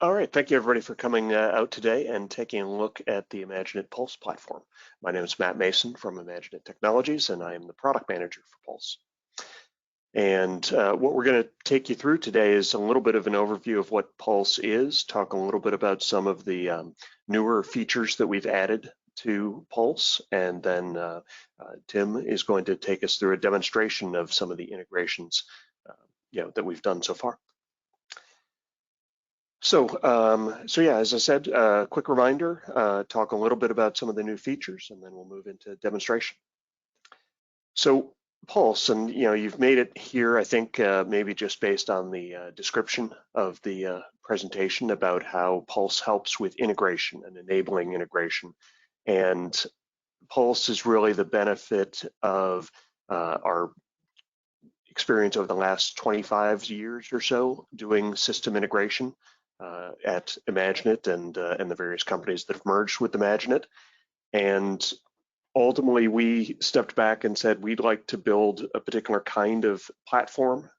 All right, thank you everybody for coming out today and taking a look at the IMAGINiT Pulse platform. My name is Matt Mason from IMAGINiT Technologies, and I am the product manager for Pulse. And what we're going to take you through today is a little bit of an overview of what Pulse is, talk a little bit about some of the newer features that we've added to Pulse, and then Tim is going to take us through a demonstration of some of the integrations that we've done so far. So yeah, as I said, quick reminder, talk a little bit about some of the new features, and then we'll move into demonstration. So Pulse, and you've made it here, I think, maybe just based on the description of the presentation about how Pulse helps with integration and enabling integration. And Pulse is really the benefit of our experience over the last 25 years or so doing system integration at IMAGINiT and the various companies that have merged with IMAGINiT. And ultimately, we stepped back and said we'd like to build a particular kind of platform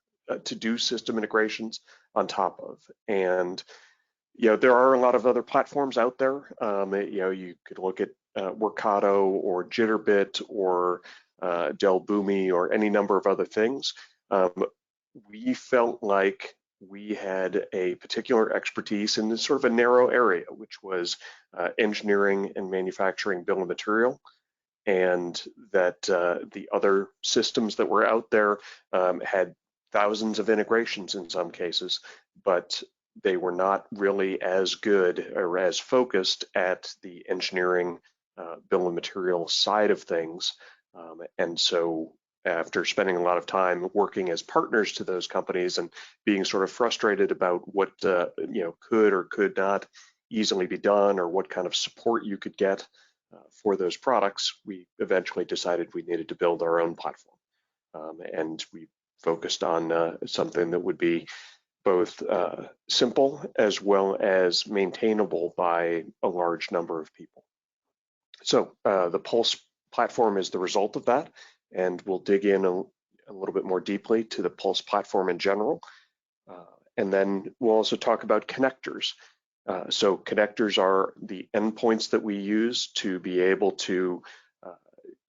to do system integrations on top of. And there are a lot of other platforms out there. You could look at Workato or Jitterbit or Dell Boomi or any number of other things. We felt like we had a particular expertise in this sort of a narrow area, which was engineering and manufacturing bill of material, and that the other systems that were out there had thousands of integrations in some cases, but they were not really as good or as focused at the engineering bill of material side of things. And so after spending a lot of time working as partners to those companies and being sort of frustrated about what could or could not easily be done, or what kind of support you could get for those products, we eventually decided we needed to build our own platform. And we focused on something that would be both simple as well as maintainable by a large number of people. So the Pulse platform is the result of that, and we'll dig in a little bit more deeply to the Pulse platform in general. And then we'll also talk about connectors. So connectors are the endpoints that we use to be able to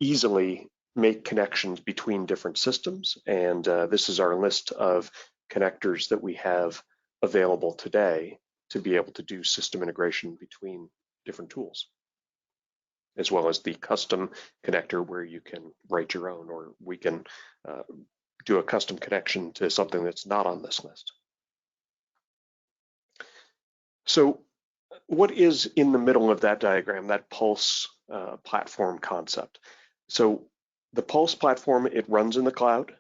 easily make connections between different systems. And this is our list of connectors that we have available today to be able to do system integration between different tools, as well as the custom connector where you can write your own, or we can do a custom connection to something that's not on this list. So what is in the middle of that diagram, that Pulse platform concept? So the Pulse platform, it runs in the cloud,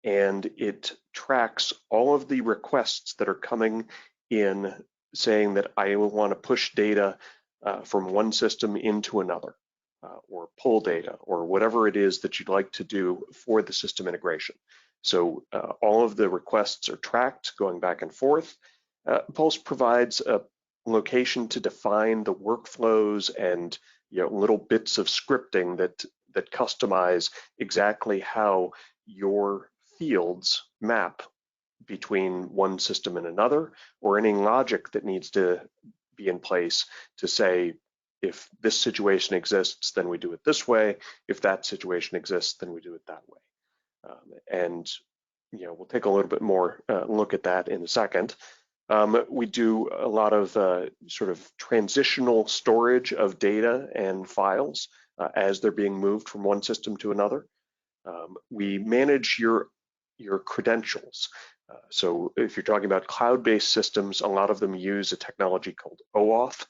and it tracks all of the requests that are coming in saying that I want to push data from one system into another, or pull data, or whatever it is that you'd like to do for the system integration. So all of the requests are tracked, going back and forth. Pulse provides a location to define the workflows and little bits of scripting that customize exactly how your fields map between one system and another, or any logic that needs to be in place to say, if this situation exists, then we do it this way. If that situation exists, then we do it that way. And we'll take a little bit more look at that in a second. We do a lot of sort of transitional storage of data and files as they're being moved from one system to another. We manage your credentials. So if you're talking about cloud-based systems, a lot of them use a technology called OAuth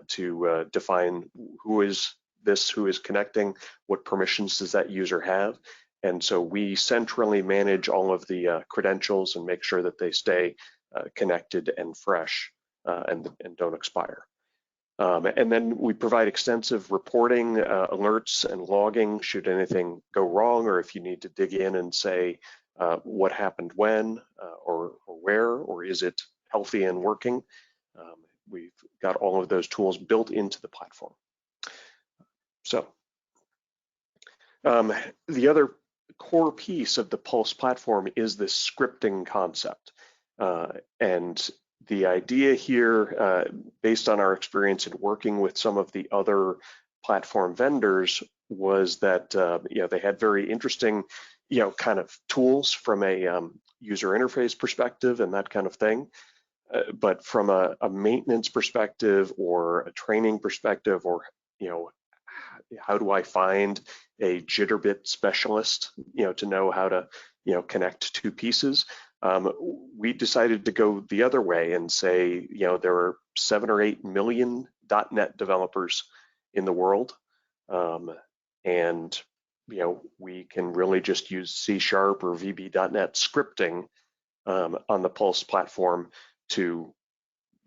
to define who is connecting, what permissions does that user have. And so we centrally manage all of the credentials and make sure that they stay connected and fresh and don't expire. And then we provide extensive reporting, alerts, and logging should anything go wrong, or if you need to dig in and say what happened when, or where, or is it healthy and working. We've got all of those tools built into the platform. So the other core piece of the Pulse platform is this scripting concept. And The idea here, based on our experience in working with some of the other platform vendors, was that they had very interesting kind of tools from a user interface perspective and that kind of thing. But from a maintenance perspective or a training perspective, or how do I find a jitterbit specialist to know how to connect two pieces, we decided to go the other way and say there are 7 or 8 million .NET developers in the world, and we can really just use C# or VB.NET scripting on the Pulse platform to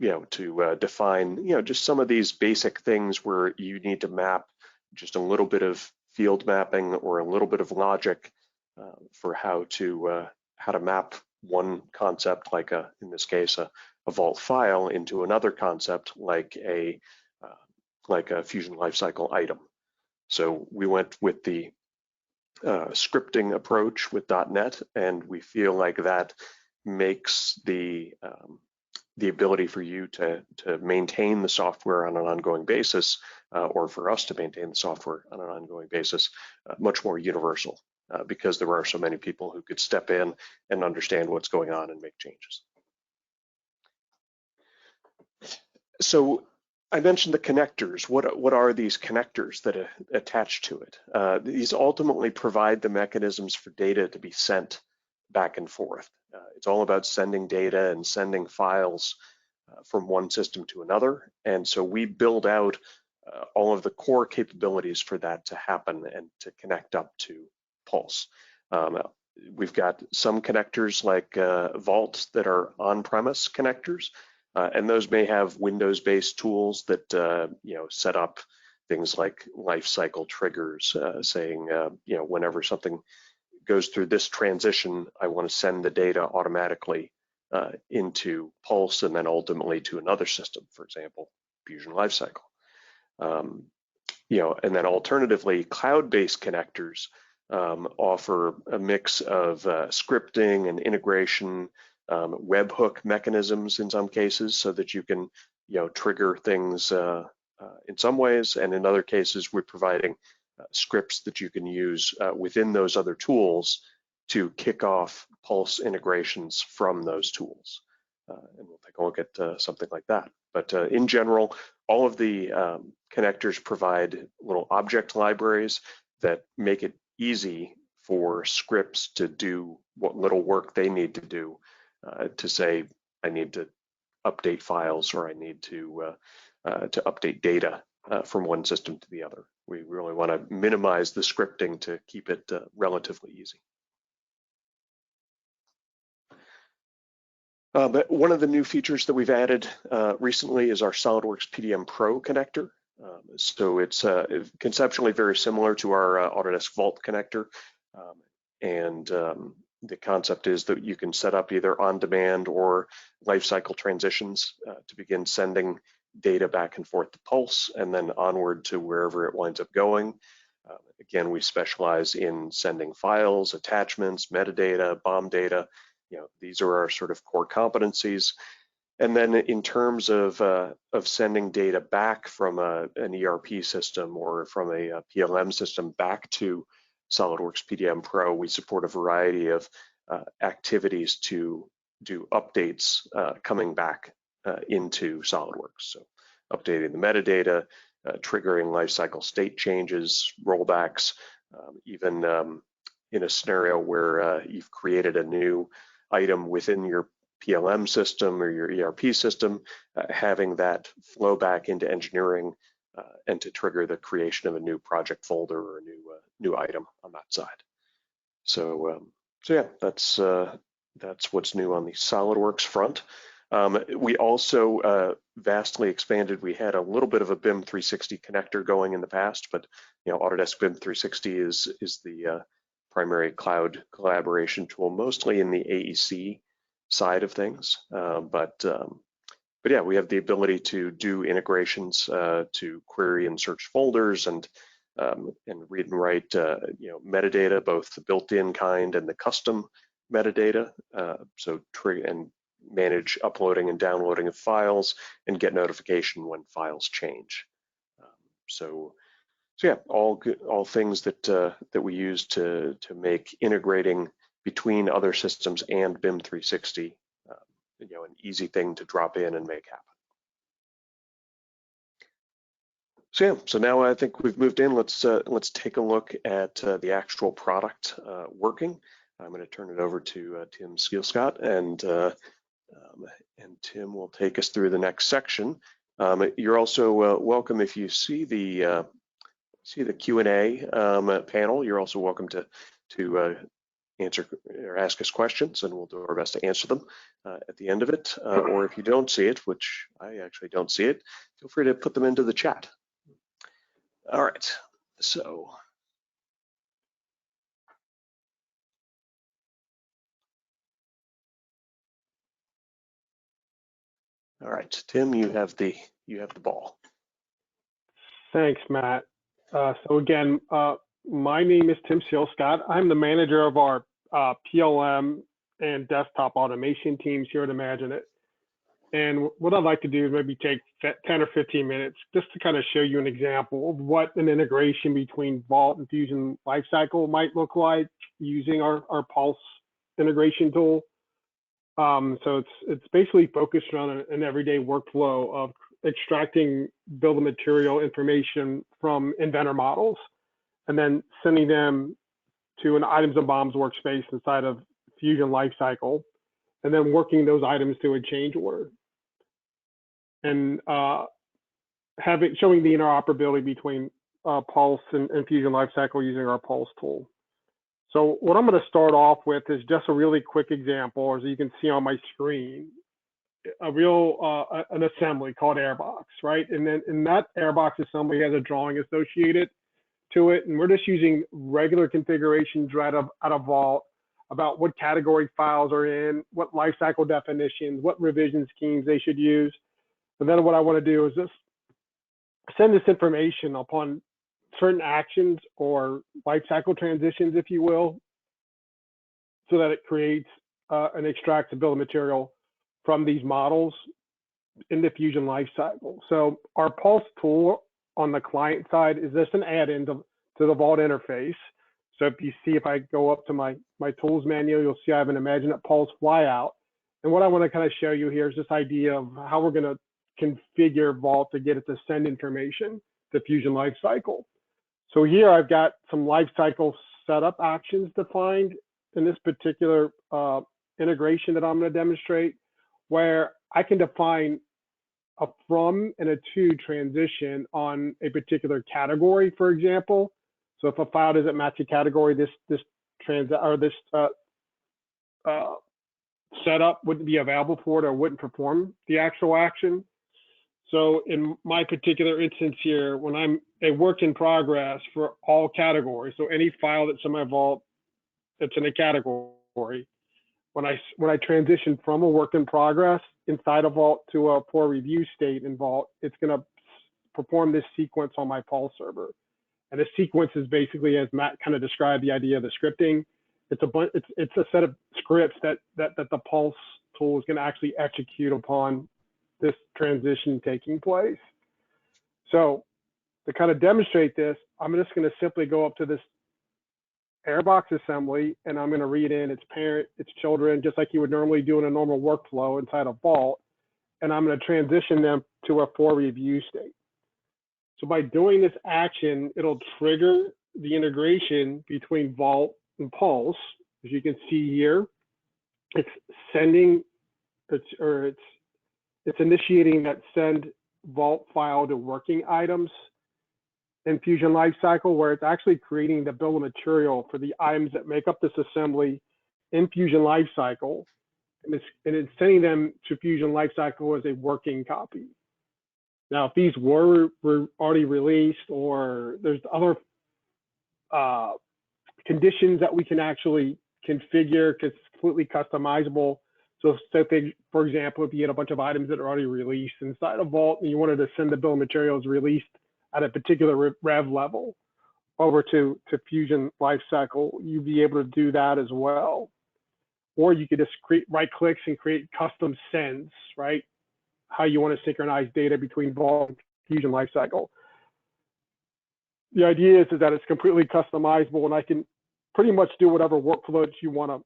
define just some of these basic things where you need to map just a little bit of field mapping or a little bit of logic for how to map one concept, like in this case a vault file, into another concept like a Fusion Lifecycle item. So we went with the scripting approach with .NET, and we feel like that makes the ability for you to maintain the software on an ongoing basis, or for us to maintain the software on an ongoing basis, much more universal, because there are so many people who could step in and understand what's going on and make changes. So I mentioned the connectors. What are these connectors that attach to it? These ultimately provide the mechanisms for data to be sent back and forth. It's all about sending data and sending files from one system to another. And so we build out all of the core capabilities for that to happen and to connect up to Pulse. We've got some connectors like Vault that are on-premise connectors, and those may have Windows-based tools that set up things like lifecycle triggers, saying whenever something goes through this transition, I want to send the data automatically into Pulse and then ultimately to another system, for example, Fusion Lifecycle. And then alternatively, cloud-based connectors offer a mix of scripting and integration, webhook mechanisms in some cases, so that you can trigger things in some ways, and in other cases we're providing scripts that you can use within those other tools to kick off Pulse integrations from those tools. And we'll take a look at something like that. But in general, all of the connectors provide little object libraries that make it easy for scripts to do what little work they need to do, to say, I need to update files, or I need to update data from one system to the other. We really want to minimize the scripting to keep it relatively easy. But one of the new features that we've added recently is our Solidworks PDM Pro connector. So it's conceptually very similar to our Autodesk Vault connector. The concept is that you can set up either on-demand or lifecycle transitions to begin sending data back and forth to Pulse and then onward to wherever it winds up going. Again, we specialize in sending files, attachments, metadata, BOM data. These are our sort of core competencies. And then in terms of sending data back from an ERP system or from a PLM system back to Solidworks PDM Pro, we support a variety of activities to do updates coming back into SolidWorks. So updating the metadata, triggering lifecycle state changes, rollbacks, even in a scenario where you've created a new item within your PLM system or your ERP system, having that flow back into engineering and to trigger the creation of a new project folder or a new item on that side. So yeah, that's what's new on the SolidWorks front. We also vastly expanded. We had a little bit of a BIM 360 connector going in the past, but Autodesk BIM 360 is the primary cloud collaboration tool, mostly in the AEC side of things. But yeah, we have the ability to do integrations to query and search folders and read and write metadata, both the built-in kind and the custom metadata. So manage uploading and downloading of files, and get notification when files change. So yeah, all things that that we use to make integrating between other systems and BIM 360, an easy thing to drop in and make happen. So yeah, so now I think we've moved in. Let's take a look at the actual product working. I'm going to turn it over to Tim Skielscott, and Tim will take us through the next section. You're also welcome, if you see the Q&A panel. You're also welcome to answer or ask us questions, and we'll do our best to answer them at the end of it. Or if you don't see it, which I actually don't see it, feel free to put them into the chat. All right, so. All right, Tim, you have the ball. Thanks, Matt. So again, my name is Tim Skielscott. I'm the manager of our PLM and desktop automation teams here at IMAGINiT. And what I'd like to do is maybe take 10 or 15 minutes just to kind of show you an example of what an integration between Vault and Fusion Lifecycle might look like using our Pulse integration tool. So it's basically focused around an everyday workflow of extracting bill of material information from inventor models and then sending them to an items and BOMs workspace inside of Fusion Lifecycle, and then working those items to a change order, and showing the interoperability between Pulse and Fusion Lifecycle using our Pulse tool. So what I'm going to start off with is just a really quick example, as you can see on my screen, an assembly called Airbox, right? And then in that Airbox assembly has a drawing associated to it, and we're just using regular configurations right out of Vault about what category files are in, what lifecycle definitions, what revision schemes they should use. And then what I want to do is just send this information upon certain actions or lifecycle transitions, if you will, so that it creates and extracts a bill of material from these models in the Fusion Lifecycle. So our Pulse tool on the client side is just an add-in to the Vault interface. So if I go up to my tools menu, you'll see I have an IMAGINiT Pulse flyout. And what I want to kind of show you here is this idea of how we're going to configure Vault to get it to send information to Fusion Lifecycle. So here I've got some lifecycle setup actions defined in this particular integration that I'm going to demonstrate, where I can define a from and a to transition on a particular category, for example. So if a file doesn't match a category, this setup wouldn't be available for it or wouldn't perform the actual action. So in my particular instance here, when I'm a work in progress for all categories, so any file that's in my Vault that's in a category, when I transition from a work in progress inside of Vault to a for review state in Vault, it's going to perform this sequence on my Pulse server. And the sequence is basically, as Matt kind of described, the idea of the scripting. It's a set of scripts that the Pulse tool is going to actually execute upon this transition taking place. So to kind of demonstrate this, I'm just going to simply go up to this Airbox assembly, and I'm going to read in its parent, its children, just like you would normally do in a normal workflow inside of Vault. And I'm going to transition them to a for review state. So by doing this action, it'll trigger the integration between Vault and Pulse. As you can see here, it's initiating that send Vault file to working items in Fusion Lifecycle, where it's actually creating the bill of material for the items that make up this assembly in Fusion Lifecycle, and it's sending them to Fusion Lifecycle as a working copy. Now, if these were already released, or there's other conditions that we can actually configure, because it's completely customizable. So for example, if you had a bunch of items that are already released inside of Vault and you wanted to send the bill of materials released at a particular rev level over to Fusion Lifecycle, you'd be able to do that as well. or you could just create right clicks and create custom sends, right? How you want to synchronize data between Vault and Fusion Lifecycle. The idea is that it's completely customizable, and I can pretty much do whatever workflow that you want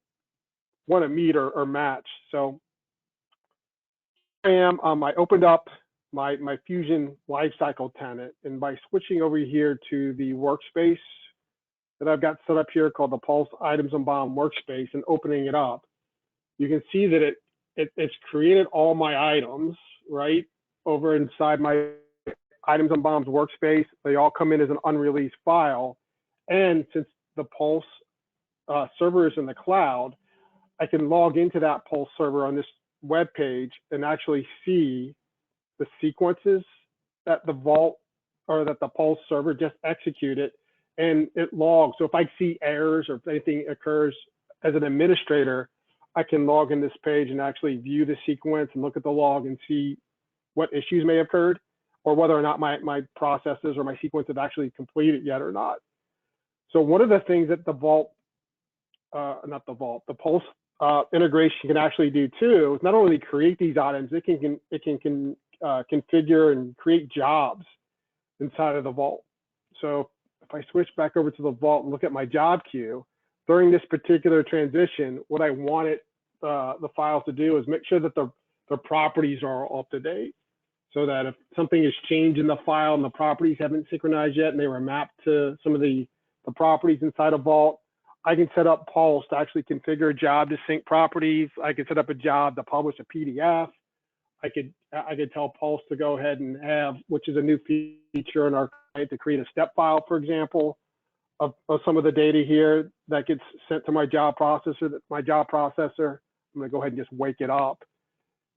to meet or match. So I opened up my Fusion Lifecycle tenant, and by switching over here to the workspace that I've got set up here called the Pulse Items and BOM workspace and opening it up, you can see that it's created all my items, right, over inside my Items and BOMs workspace. They all come in as an unreleased file. And since the Pulse server is in the cloud, I can log into that Pulse server on this web page and actually see the sequences that the Vault or that the Pulse server just executed, and it logs. So if I see errors or if anything occurs as an administrator, I can log in this page and actually view the sequence and look at the log and see what issues may have occurred, or whether or not my processes or my sequence have actually completed yet or not. So one of the things that the Pulse integration can actually do too is not only create these items, it can configure and create jobs inside of the Vault. So if I switch back over to the Vault and look at my job queue, during this particular transition, what I wanted the files to do is make sure that the properties are all up to date, so that if something has changed in the file and the properties haven't synchronized yet and they were mapped to some of the properties inside of Vault, I can set up Pulse to actually configure a job to sync properties. I could set up a job to publish a PDF. I could tell Pulse to go ahead and have, which is a new feature in our client, to create a step file, for example, of some of the data here that gets sent to my job processor. I'm going to go ahead and just wake it up,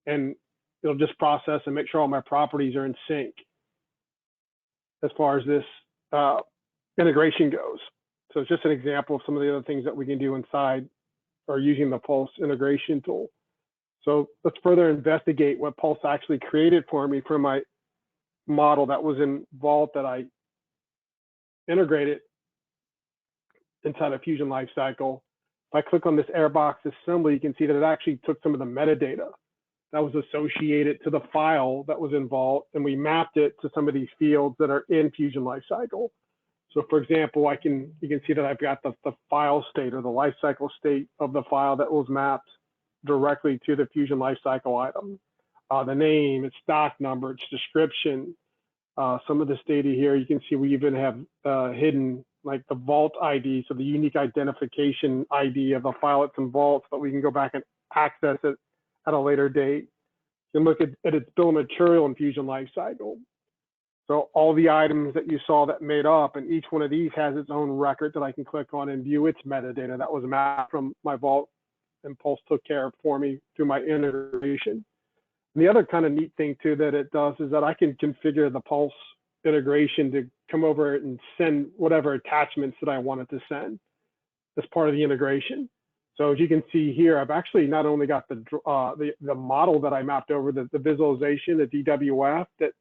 and it'll just process and make sure all my properties are in sync as far as this integration goes. So it's just an example of some of the other things that we can do inside or using the Pulse integration tool. So let's further investigate what Pulse actually created for me for my model that was in Vault that I integrated inside of Fusion Lifecycle. If I click on this airbox assembly, you can see that it actually took some of the metadata that was associated to the file that was in Vault, and we mapped it to some of these fields that are in Fusion Lifecycle. So for example, you can see that I've got the file state or the lifecycle state of the file that was mapped directly to the Fusion Lifecycle item. The name, its stock number, its description, some of this data here, you can see we even have hidden like the Vault ID, so the unique identification ID of the file that's in Vault, so that we can go back and access it at a later date. You can look at its bill of material in Fusion Lifecycle. So all the items that you saw that made up, and each one of these has its own record that I can click on and view its metadata that was mapped from my Vault, and Pulse took care of for me through my integration. And the other kind of neat thing too that it does is that I can configure the Pulse integration to come over and send whatever attachments that I wanted to send as part of the integration. So as you can see here, I've actually not only got the model that I mapped over, the visualization, the DWF, that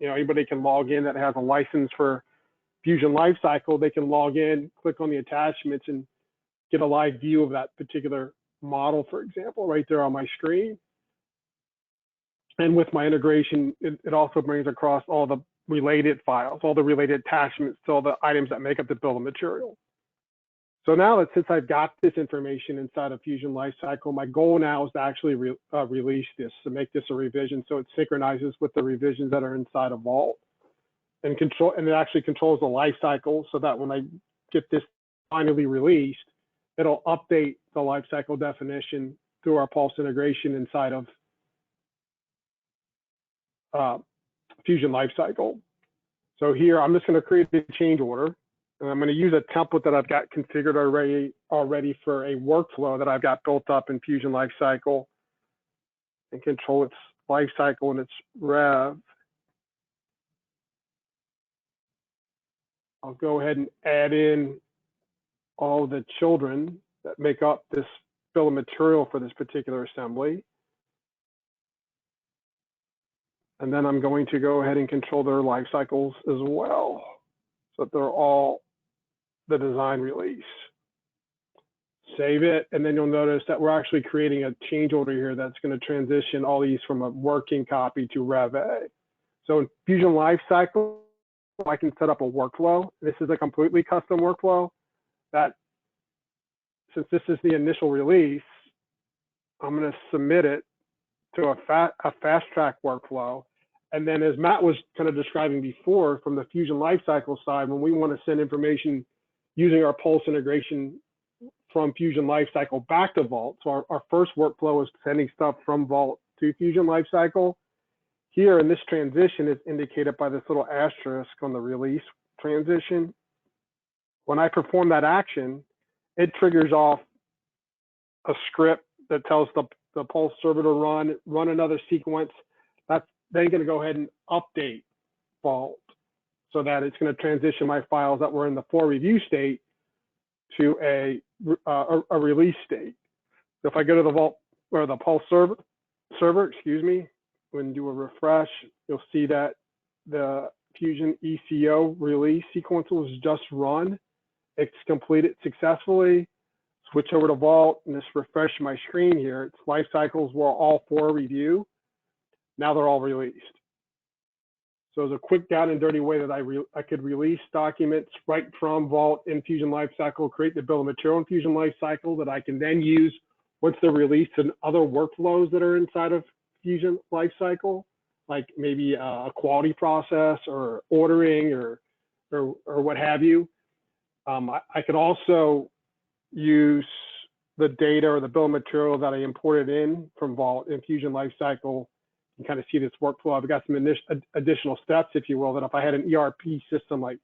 anybody can log in that has a license for Fusion Lifecycle. They can log in, click on the attachments, and get a live view of that particular model, for example, right there on my screen. And with my integration, it also brings across all the related files, all the related attachments to all the items that make up the bill of material. So now that since I've got this information inside of Fusion Lifecycle, my goal now is to actually release this, to make this a revision so it synchronizes with the revisions that are inside of Vault, and it actually controls the lifecycle, so that when I get this finally released, it'll update the lifecycle definition through our Pulse integration inside of Fusion Lifecycle. So here, I'm just going to create a change order, and I'm going to use a template that I've got configured already for a workflow that I've got built up in Fusion Lifecycle, and control its lifecycle and its rev. I'll go ahead and add in all the children that make up this bill of material for this particular assembly. And then I'm going to go ahead and control their life cycles as well, so that they're all the design release. save it, and then you'll notice that we're actually creating a change order here that's going to transition all these from a working copy to Rev A. So in Fusion Lifecycle, I can set up a workflow. This is a completely custom workflow that, since this is the initial release, I'm going to submit it to a fast track workflow. And then, as Matt was kind of describing before, from the Fusion Lifecycle side, when we want to send information using our Pulse integration from Fusion Lifecycle back to Vault. So our first workflow is sending stuff from Vault to Fusion Lifecycle. Here in this transition is indicated by this little asterisk on the release transition. When I perform that action, it triggers off a script that tells the Pulse server to run another sequence. That's then going to go ahead and update Vault so that it's going to transition my files that were in the for review state to a release state. So if I go to the Vault or the Pulse server, excuse me, when you do a refresh, you'll see that the Fusion ECO release sequence was just run. It's completed successfully. Switch over to Vault and just refresh my screen here. Its life cycles were all for review. Now they're all released. So it's a quick down and dirty way that I could release documents right from Vault in Fusion Lifecycle, create the bill of material in Fusion Lifecycle that I can then use once they're released in other workflows that are inside of Fusion Lifecycle, like maybe a quality process or ordering or what have you. I could also use the data or the bill of material that I imported in from Vault in Fusion Lifecycle and kind of see this workflow. I've got some additional steps, if you will, that if I had an ERP system like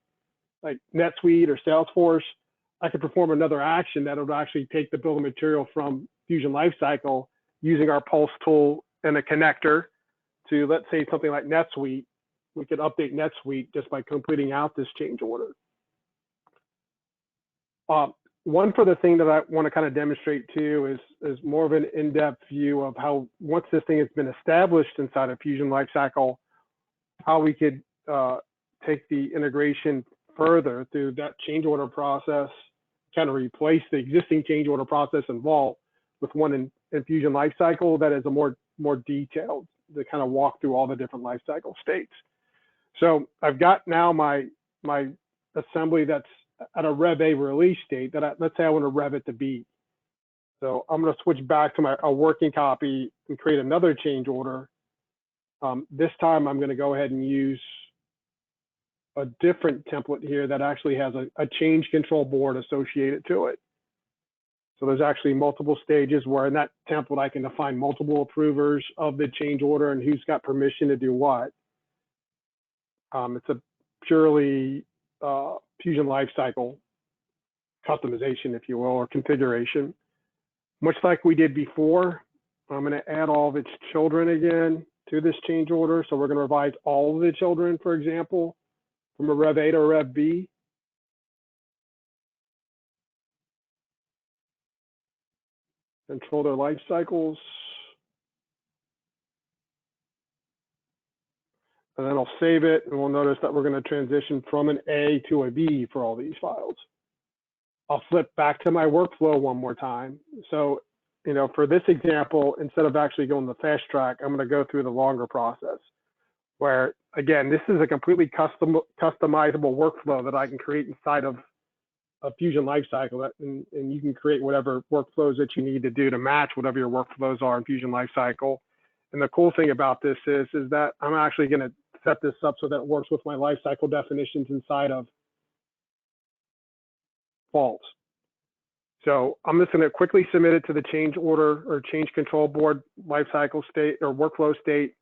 NetSuite or Salesforce, I could perform another action that would actually take the bill of material from Fusion Lifecycle using our Pulse tool and a connector to, let's say, something like NetSuite. We could update NetSuite just by completing out this change order. One further thing that I want to kind of demonstrate too is more of an in-depth view of how, once this thing has been established inside of Fusion Lifecycle, how we could take the integration further through that change order process, kind of replace the existing change order process in Vault with one in Fusion Lifecycle that is a more detailed, to kind of walk through all the different lifecycle states. So I've got now my assembly that's at a Rev A release state that let's say I want to rev it to B. So I'm going to switch back to a working copy and create another change order. This time I'm going to go ahead and use a different template here that actually has a change control board associated to it. So there's actually multiple stages where in that template I can define multiple approvers of the change order and who's got permission to do what. It's a purely Fusion Lifecycle customization, if you will, or configuration. Much like we did before, I'm going to add all of its children again to this change order. So we're going to revise all of the children, for example, from a Rev A to a Rev B. Control their life cycles. And then I'll save it, and we'll notice that we're going to transition from an A to a B for all these files. I'll flip back to my workflow one more time. So, you know, for this example, instead of actually going the fast track, I'm going to go through the longer process where, again, this is a completely customizable workflow that I can create inside of a Fusion Lifecycle, and you can create whatever workflows that you need to do to match whatever your workflows are in Fusion Lifecycle. And the cool thing about this is that I'm actually going to set this up so that it works with my lifecycle definitions inside of Vault. So I'm just going to quickly submit it to the change order or change control board lifecycle state or workflow state.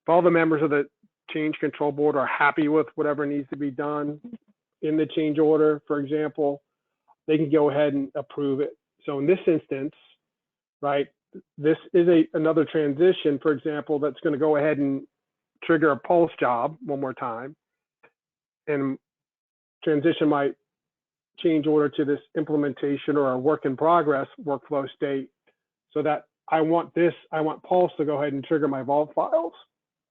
If all the members of the change control board are happy with whatever needs to be done in the change order, for example, they can go ahead and approve it. So in this instance, right, this is another transition, for example, that's going to go ahead and trigger a Pulse job one more time and transition my change order to this implementation or a work in progress workflow state so that I want Pulse to go ahead and trigger my Vault files,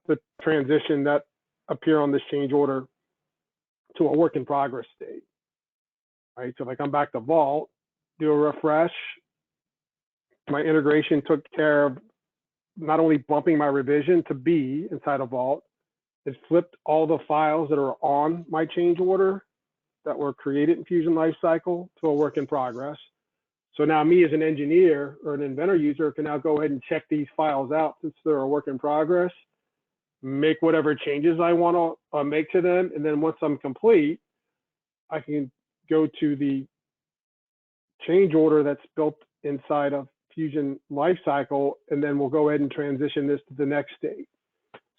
the transition that appear on this change order to a work in progress state, right? So if I come back to Vault, do a refresh, my integration took care of not only bumping my revision to B inside a vault, it flipped all the files that are on my change order that were created in Fusion Lifecycle to a work in progress. So now me as an engineer or an inventor user can now go ahead and check these files out since they're a work in progress, make whatever changes I want to make to them. And then once I'm complete, I can go to the change order that's built inside of Fusion Lifecycle, and then we'll go ahead and transition this to the next state.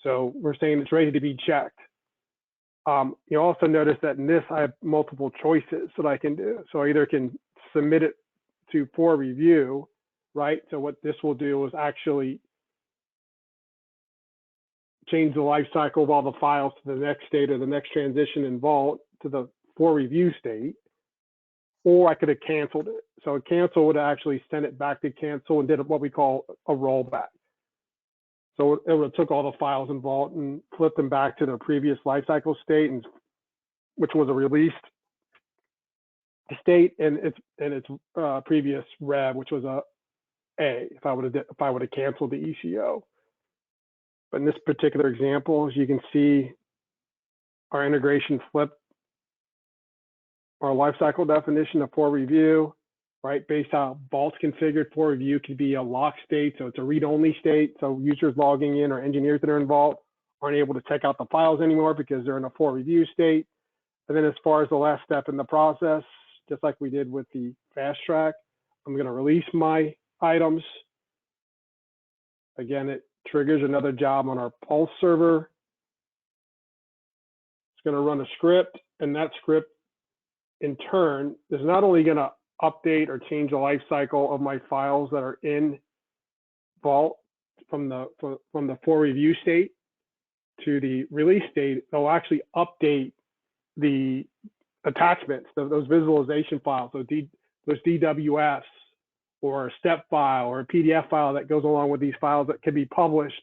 So we're saying it's ready to be checked. You also notice that in this, I have multiple choices that I can do. So I either can submit it for review, right? So what this will do is actually change the life cycle of all the files to the next state or the next transition in Vault to the for review state, or I could have canceled it. So a cancel would actually send it back to cancel and did what we call a rollback. So it would have took all the files in Vault and flipped them back to their previous lifecycle state, and which was a released state, and its previous rev, which was a if I would have canceled the ECO. But in this particular example, as you can see, our integration flipped our lifecycle definition of for review, right? Based on how Vault's configured, for review could be a lock state, so it's a read-only state. So users logging in or engineers that are in Vault aren't able to check out the files anymore because they're in a for review state. And then as far as the last step in the process, just like we did with the fast track, I'm going to release my items. Again, it triggers another job on our Pulse server. It's going to run a script, and that script in turn is not only going to update or change the life cycle of my files that are in Vault from the for review state to the release state, it'll actually update the attachments, those visualization files, those DWFs or a step file or a PDF file that goes along with these files that can be published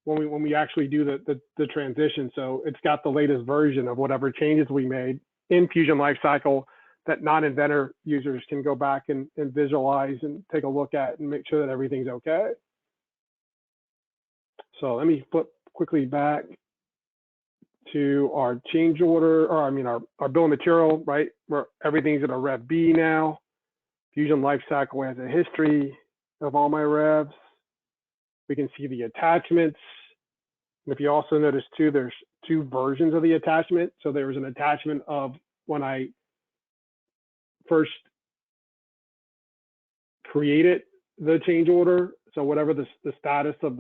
when we actually do the transition. So it's got the latest version of whatever changes we made in Fusion Lifecycle that non-inventor users can go back and visualize and take a look at and make sure that everything's okay. So let me flip quickly back to our change order, or I mean our bill of material, right? Where everything's in a Rev B now. Fusion Lifecycle has a history of all my revs. We can see the attachments. And if you also notice too, there's two versions of the attachment. So there was an attachment of when I first created the change order. So whatever the status of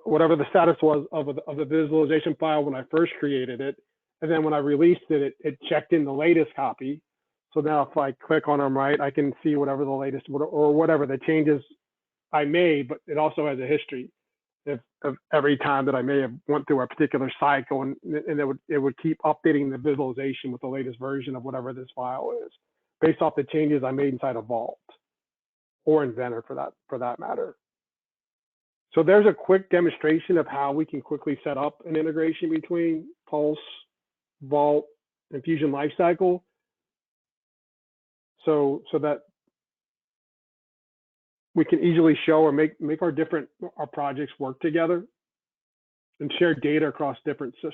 whatever the status was of the visualization file when I first created it. And then when I released it, it checked in the latest copy. So now if I click on them, right, I can see whatever the latest or whatever the changes I made, but it also has a history of every time that I may have went through a particular cycle, and it would keep updating the visualization with the latest version of whatever this file is, based off the changes I made inside a Vault or Inventor for that matter. So there's a quick demonstration of how we can quickly set up an integration between Pulse, Vault, and Fusion Lifecycle, so that we can easily show or make our projects work together and share data across different systems.